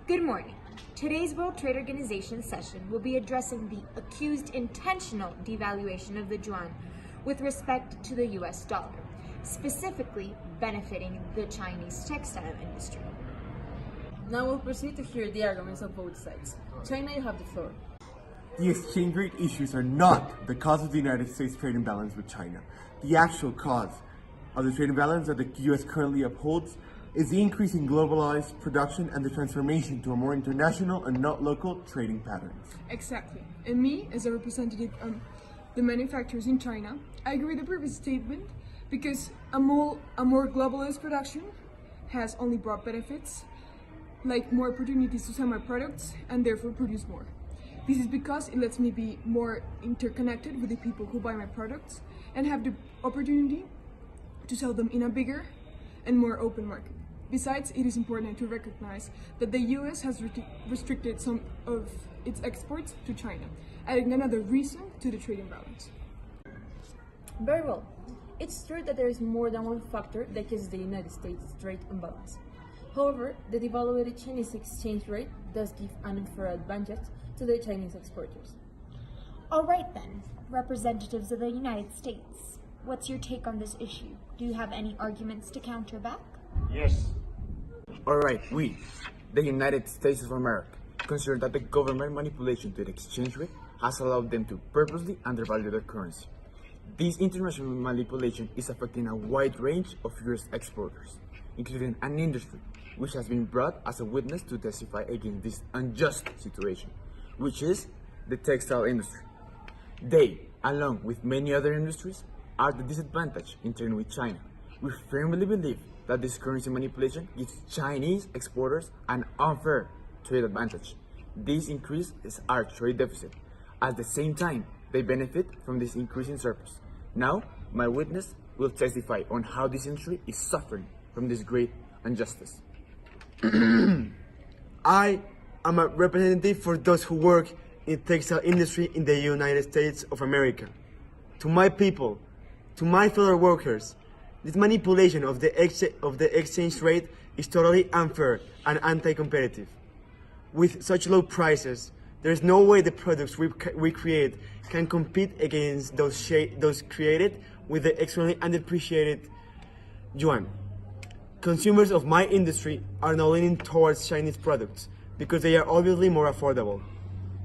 Good morning. Today's World Trade Organization session will be addressing the accused intentional devaluation of the yuan with respect to the US dollar, specifically benefiting the Chinese textile industry. Now we'll proceed to hear the arguments of both sides. China, you have the floor. The exchange rate issues are not the cause of the United States trade imbalance with China. The actual cause of the trade imbalance that the US currently upholds is the increase in globalized production and the transformation to a more international and not local trading patterns. Exactly. And me, as a representative of the manufacturers in China, I agree with the previous statement because a more globalized production has only brought benefits, like more opportunities to sell my products and therefore produce more. This is because it lets me be more interconnected with the people who buy my products and have the opportunity to sell them in a bigger and more open market. Besides, it is important to recognize that the US has restricted some of its exports to China, adding another reason to the trade imbalance. Very well. It's true that there is more than one factor that causes the United States trade imbalance. However, the devalued Chinese exchange rate does give an unfair advantage to the Chinese exporters. All right then, representatives of the United States, what's your take on this issue? Do you have any arguments to counter back? Yes. Alright, we, the United States of America, consider that the government manipulation to the exchange rate has allowed them to purposely undervalue their currency. This international manipulation is affecting a wide range of US exporters, including an industry which has been brought as a witness to testify against this unjust situation, which is the textile industry. They, along with many other industries, are the disadvantage in trading with China. We firmly believe that this currency manipulation gives Chinese exporters an unfair trade advantage. This increases our trade deficit. At the same time, they benefit from this increase in surplus. Now, my witness will testify on how this industry is suffering from this great injustice. I am a representative for those who work in the textile industry in the United States of America. To my people, to my fellow workers, this manipulation of the exchange rate is totally unfair and anti-competitive. With such low prices, there is no way the products we create can compete against those created with the extremely undepreciated yuan. Consumers of my industry are now leaning towards Chinese products because they are obviously more affordable.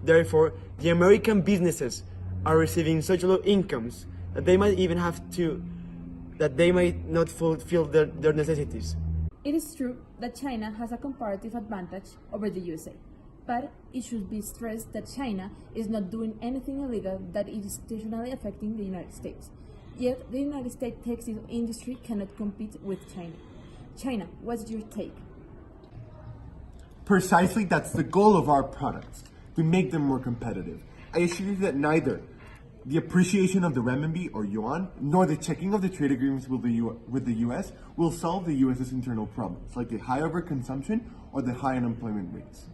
Therefore, the American businesses are receiving such low incomes that they might not fulfill their necessities. It is true that China has a comparative advantage over the USA, but it should be stressed that China is not doing anything illegal that is intentionally affecting the United States. Yet, the United States textile industry cannot compete with China. China, what's your take? Precisely, that's the goal of our products, to make them more competitive. I assure you that neither the appreciation of the renminbi or yuan, nor the checking of the trade agreements with the US will solve the US's internal problems, like the high overconsumption or the high unemployment rates.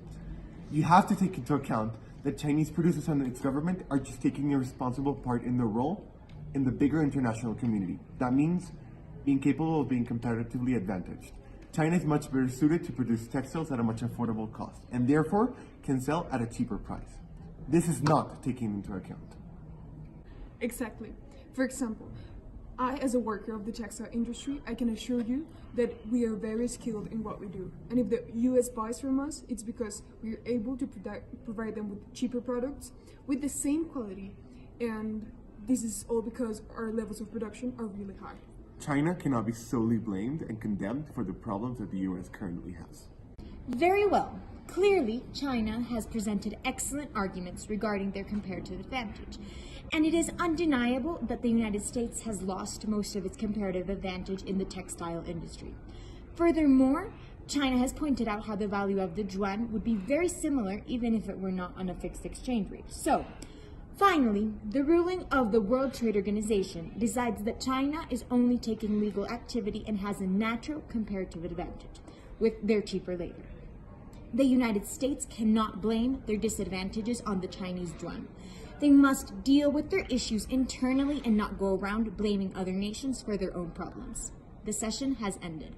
You have to take into account that Chinese producers and its government are just taking a responsible part in their role in the bigger international community. That means being capable of being competitively advantaged. China is much better suited to produce textiles at a much affordable cost, and therefore can sell at a cheaper price. This is not taken into account. Exactly. For example, I, as a worker of the textile industry, I can assure you that we are very skilled in what we do. And if the US buys from us, it's because we are able to provide them with cheaper products with the same quality. And this is all because our levels of production are really high. China cannot be solely blamed and condemned for the problems that the US currently has. Very well. Clearly, China has presented excellent arguments regarding their comparative advantage, and it is undeniable that the United States has lost most of its comparative advantage in the textile industry. Furthermore, China has pointed out how the value of the yuan would be very similar even if it were not on a fixed exchange rate. So, finally, the ruling of the World Trade Organization decides that China is only taking legal activity and has a natural comparative advantage with their cheaper labor. The United States cannot blame their disadvantages on the Chinese yuan. They must deal with their issues internally and not go around blaming other nations for their own problems. The session has ended.